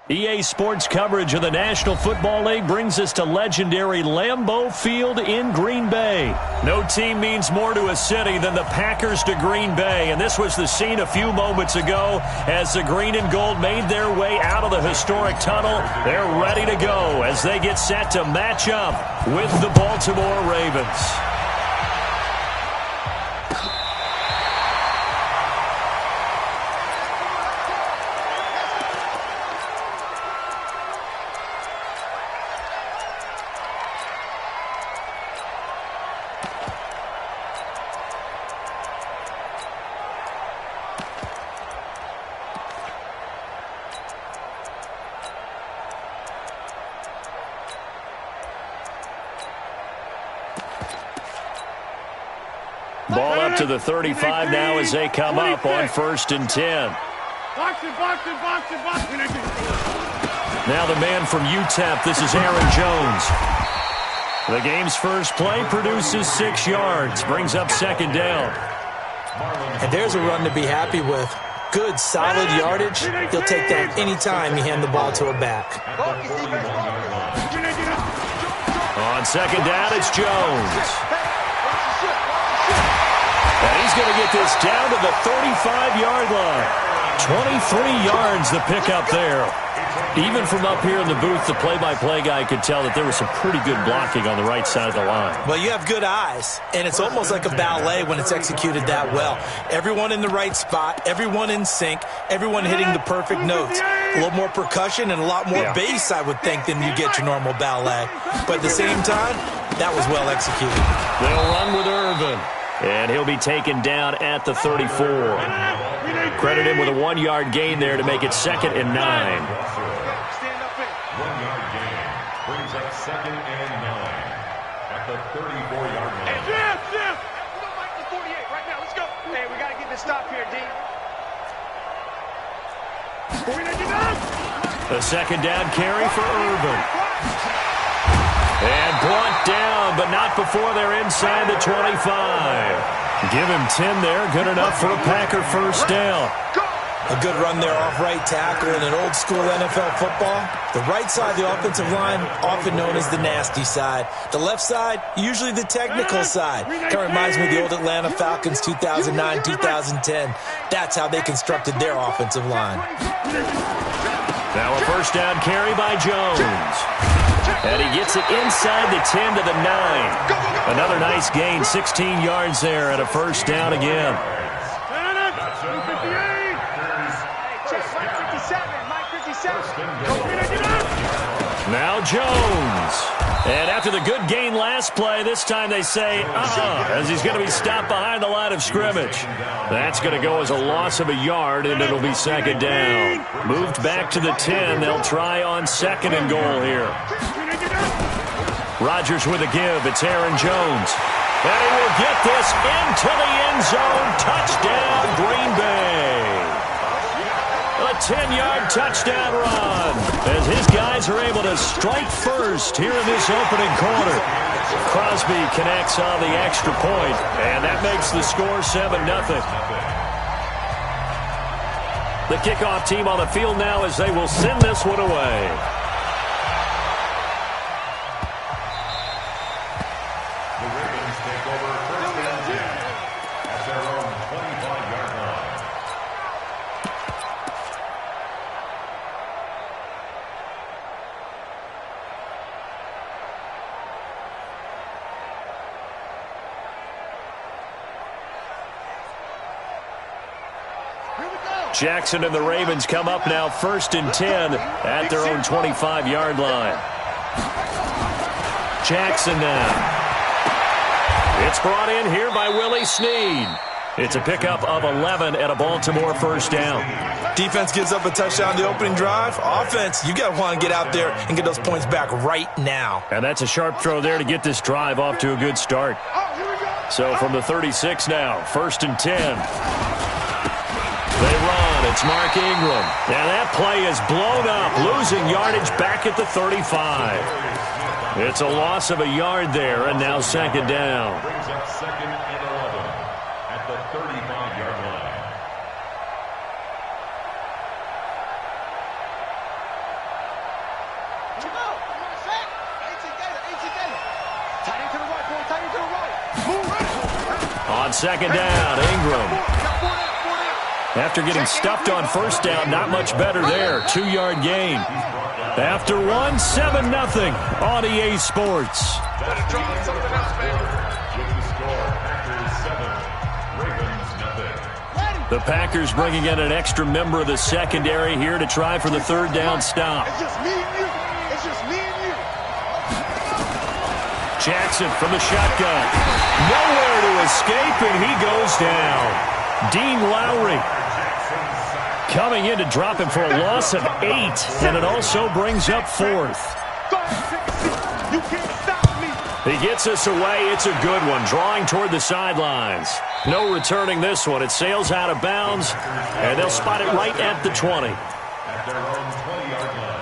EA Sports coverage of the National Football League brings us to legendary Lambeau Field in Green Bay. No team means more to a city than the Packers to Green Bay, and this was the scene a few moments ago as the green and gold made their way out of the historic tunnel. They're ready to go as they get set to match up with the Baltimore Ravens. Ball up to the 35 now as they come up on 1st and 10. Now the man from UTEP, this is Aaron Jones. The game's first play produces 6 yards, brings up 2nd down. And there's a run to be happy with. Good, solid yardage. He'll take that anytime you hand the ball to a back. On 2nd down, it's Jones. And he's going to get this down to the 35-yard line. 23 yards the pickup there. Even from up here in the booth, the play-by-play guy could tell that there was some pretty good blocking on the right side of the line. Well, you have good eyes, and it's almost like a ballet when it's executed that well. Everyone in the right spot, everyone in sync, everyone hitting the perfect notes. A little more percussion and a lot more bass, I would think, than you get your normal ballet. But at the same time, that was well executed. They'll run with Irvin. And he'll be taken down at the 34. Credit him with a 1-yard gain there to make it 2nd and 9. Stand up in. 1-yard gain brings up 2nd and 9 at the 34-yard line. Hey, Jeff! We don't like the 48 right now. Let's go. Hey, we got to get this stop here, D. The 2nd down carry for Irvin. And brought down, but not before they're inside the 25. Give him 10 there. Good enough for a Packer 1st down. A good run there off right tackle in an old-school NFL football. The right side of the offensive line, often known as the nasty side. The left side, usually the technical side. Kind of reminds me of the old Atlanta Falcons 2009-2010. That's how they constructed their offensive line. Now a 1st down carry by Jones. And he gets it inside the 10 to the 9. Another nice gain, 16 yards there and a 1st down again. Now Jones. And after the good gain last play, this time they say, as he's going to be stopped behind the line of scrimmage. That's going to go as a loss of a yard, and it'll be 2nd down. Moved back to the 10. They'll try on 2nd and goal here. Rodgers with a give. It's Aaron Jones. And he will get this into the end zone. Touchdown, Green Bay. A 10-yard touchdown run as his guys are able to strike first here in this opening quarter. Crosby connects on the extra point, and that makes the score 7-0. The kickoff team on the field now as they will send this one away. The Ravens take over 1st and 10 at their own 25-yard line. Jackson and the Ravens come up now 1st and 10 at their own 25-yard line. Jackson now. It's brought in here by Willie Snead. It's a pickup of 11 at a Baltimore 1st down. Defense gives up a touchdown the opening drive. Offense, you got to want to get out there and get those points back right now. And that's a sharp throw there to get this drive off to a good start. So from the 36 now, 1st and 10. They run. It's Mark Ingram. And that play is blown up, losing yardage back at the 35. It's a loss of a yard there, and now 2nd down. Brings up 2nd and 11 at the 35-yard line. On second down, Ingram. After getting stuffed on first down, not much better there. 2-yard gain. After 7-0 on EA Sports. The Packers bringing in an extra member of the secondary here to try for the third down stop. It's just me and you. It's just me and you. Jackson from the shotgun. Nowhere to escape, and he goes down. Dean Lowry coming in to drop him for a loss of 8, and it also brings up 4th. You can't stop me. He gets us away. It's a good one, drawing toward the sidelines. No returning this one. It sails out of bounds, and they'll spot it right at the 20. At their own 20-yard line.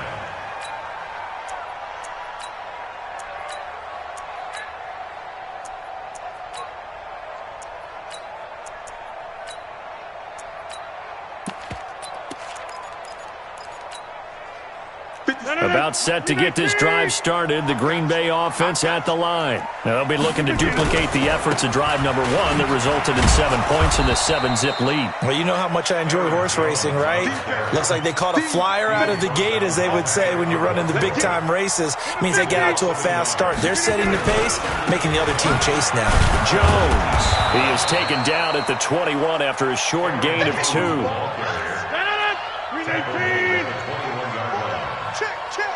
About set to get this drive started, the Green Bay offense at the line. Now they'll be looking to duplicate the efforts of drive number 1 that resulted in 7 points in the 7-zip lead. Well, you know how much I enjoy horse racing, right? Looks like they caught a flyer out of the gate, as they would say when you're running the big-time races. Means they get out to a fast start. They're setting the pace, making the other team chase now. Jones. He is taken down at the 21 after a short gain of 2.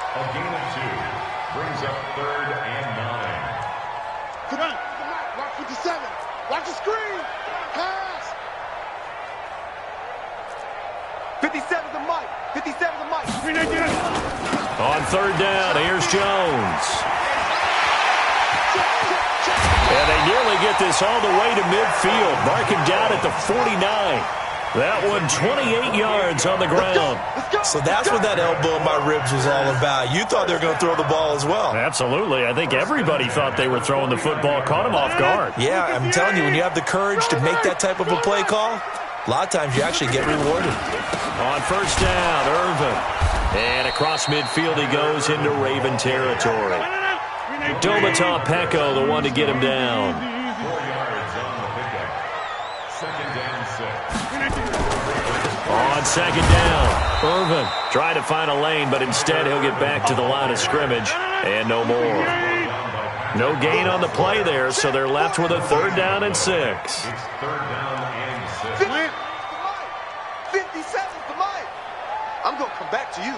A gain of 2 brings up 3rd and 9. Come on. Watch 57. Watch the screen. Pass. 57 the mic. 57 the mic. On 3rd down, here's Jones. And they nearly get this all the way to midfield. Mark him down at the 49. That one 28 yards on the ground. So that's what that elbow in my ribs was all about. You thought they were going to throw the ball as well. Absolutely. I think everybody thought they were throwing the football. Caught him off guard. Yeah, I'm telling you, when you have the courage to make that type of a play call, a lot of times you actually get rewarded. On 1st down, Irvin. And across midfield he goes into Raven territory. Domata Peko, the one to get him down. 4 yards on the pickup. 2nd and 6. On 2nd down, Irvin trying to find a lane, but instead he'll get back to the line of scrimmage and no more. No gain on the play there, so they're left with a 3rd down and 6. It's 3rd down and 6. 57's the mic. I'm going to come back to you.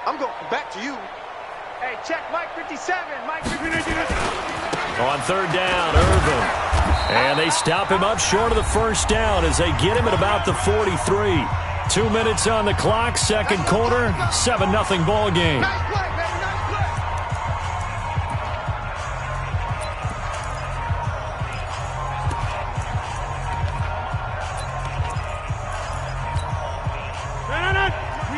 I'm going to come back to you. Hey, check Mike 57. Mike 57. On 3rd down, Irvin. And they stop him up short of the 1st down as they get him at about the 43. 2 minutes on the clock, 2nd quarter, 7-0 ball game. Nice play, baby.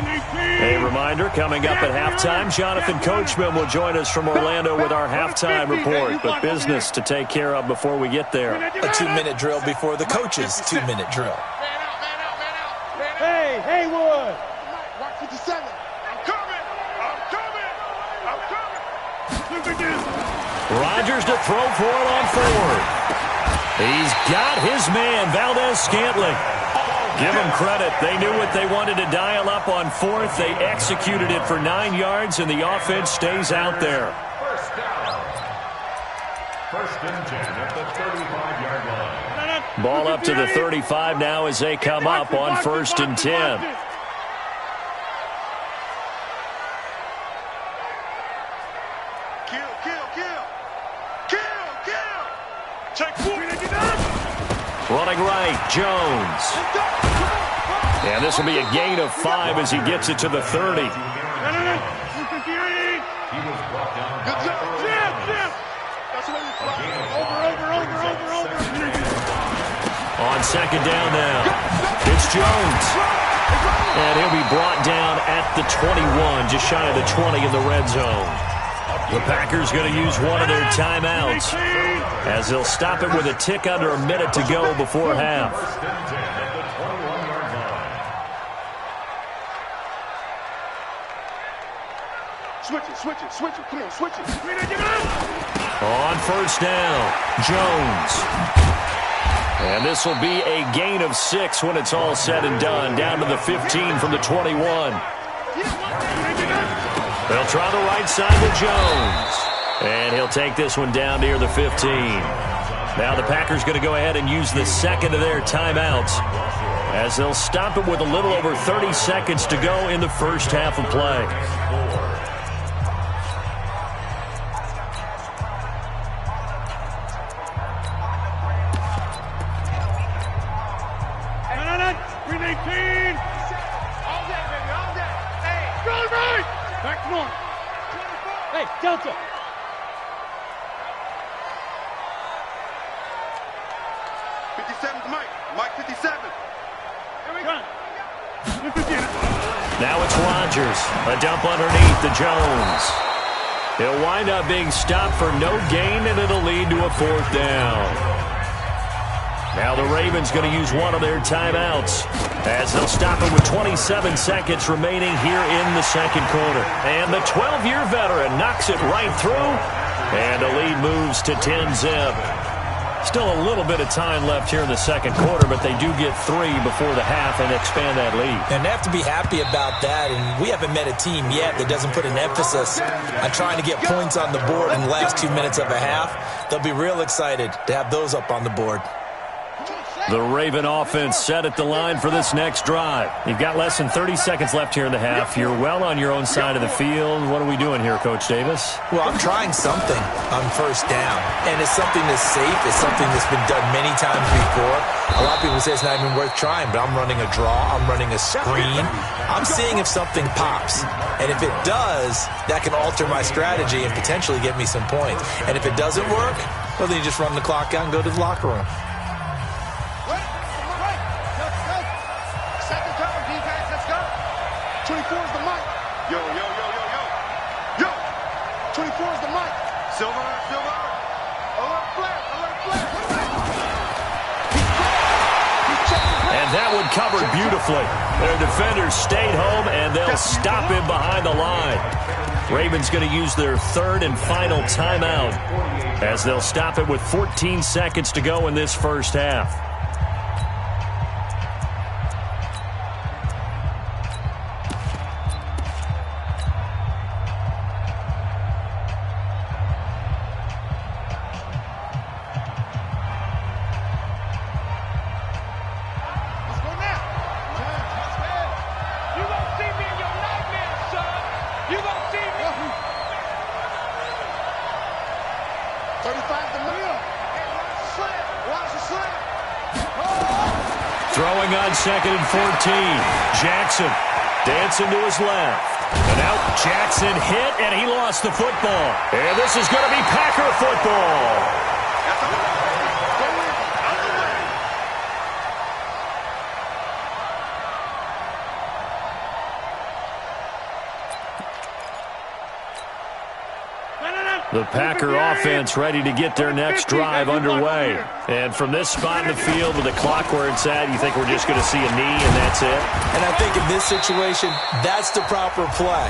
Nice play. A reminder, coming up at halftime, Jonathan Coachman will join us from Orlando with our halftime report. But business to take care of before we get there. A 2-minute drill before the coach's 2-minute drill. Hey, Haywood. Watch 57. I'm coming. Rodgers to throw for it on 4th. He's got his man, Valdez-Scantling. Give them credit. They knew what they wanted to dial up on 4th. They executed it for 9 yards, and the offense stays out there. 1st down. 1st and 10 at the 35-yard line. Ball up to the 35 now as they come up on 1st and 10. Kill. Check 4. Running right, Jones. And this will be a gain of 5 as he gets it to the 30. He was brought down. Good job. That's the way you fly. Over. On 2nd down now, it's Jones. And he'll be brought down at the 21, just shy of the 20 in the red zone. The Packers going to use one of their timeouts as they'll stop it with a tick under a minute to go before half. 1st and 10 at the 21-yard line. Switch it. Come on, switch it. On 1st down, Jones. And this will be a gain of 6 when it's all said and done, down to the 15 from the 21. They'll try the right side to Jones. And he'll take this one down near the 15. Now the Packers going to go ahead and use the second of their timeouts, as they'll stop it with a little over 30 seconds to go in the first half of play. Hey, Delta! 57's Mike. Mike 57. Here we go. Now it's Rodgers. A dump underneath to Jones. He'll wind up being stopped for no gain, and it'll lead to a 4th down. Now the Ravens going to use one of their timeouts, as they'll stop it with 27 seconds remaining here in the second quarter. And the 12-year veteran knocks it right through, and the lead moves to 10-zip. Still a little bit of time left here in the second quarter, but they do get 3 before the half and expand that lead. And they have to be happy about that, and we haven't met a team yet that doesn't put an emphasis on trying to get points on the board in the last 2 minutes of a half. They'll be real excited to have those up on the board. The Raven offense set at the line for this next drive. You've got less than 30 seconds left here in the half. You're well on your own side of the field. What are we doing here, Coach Davis? Well, I'm trying something on first down, and it's something that's safe. It's something that's been done many times before. A lot of people say it's not even worth trying, but I'm running a draw. I'm running a screen. I'm seeing if something pops, and if it does, that can alter my strategy and potentially get me some points. And if it doesn't work, well, then you just run the clock out and go to the locker room. And that one covered beautifully. Their defenders stayed home, and they'll stop him behind the line. Ravens going to use their 3rd and final timeout, as they'll stop it with 14 seconds to go in this first half. Throwing on 2nd and 14. Jackson dancing to his left. And out Jackson hit, and he lost the football. And this is going to be Packer football. The Packer offense ready to get their next drive underway. And from this spot in the field with the clock where it's at, you think we're just going to see a knee and that's it? And I think in this situation, that's the proper play.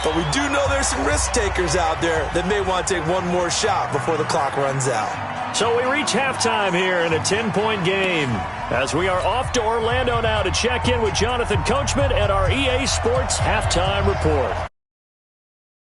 But we do know there's some risk takers out there that may want to take one more shot before the clock runs out. So we reach halftime here in a 10-point game, as we are off to Orlando now to check in with Jonathan Coachman at our EA Sports Halftime Report.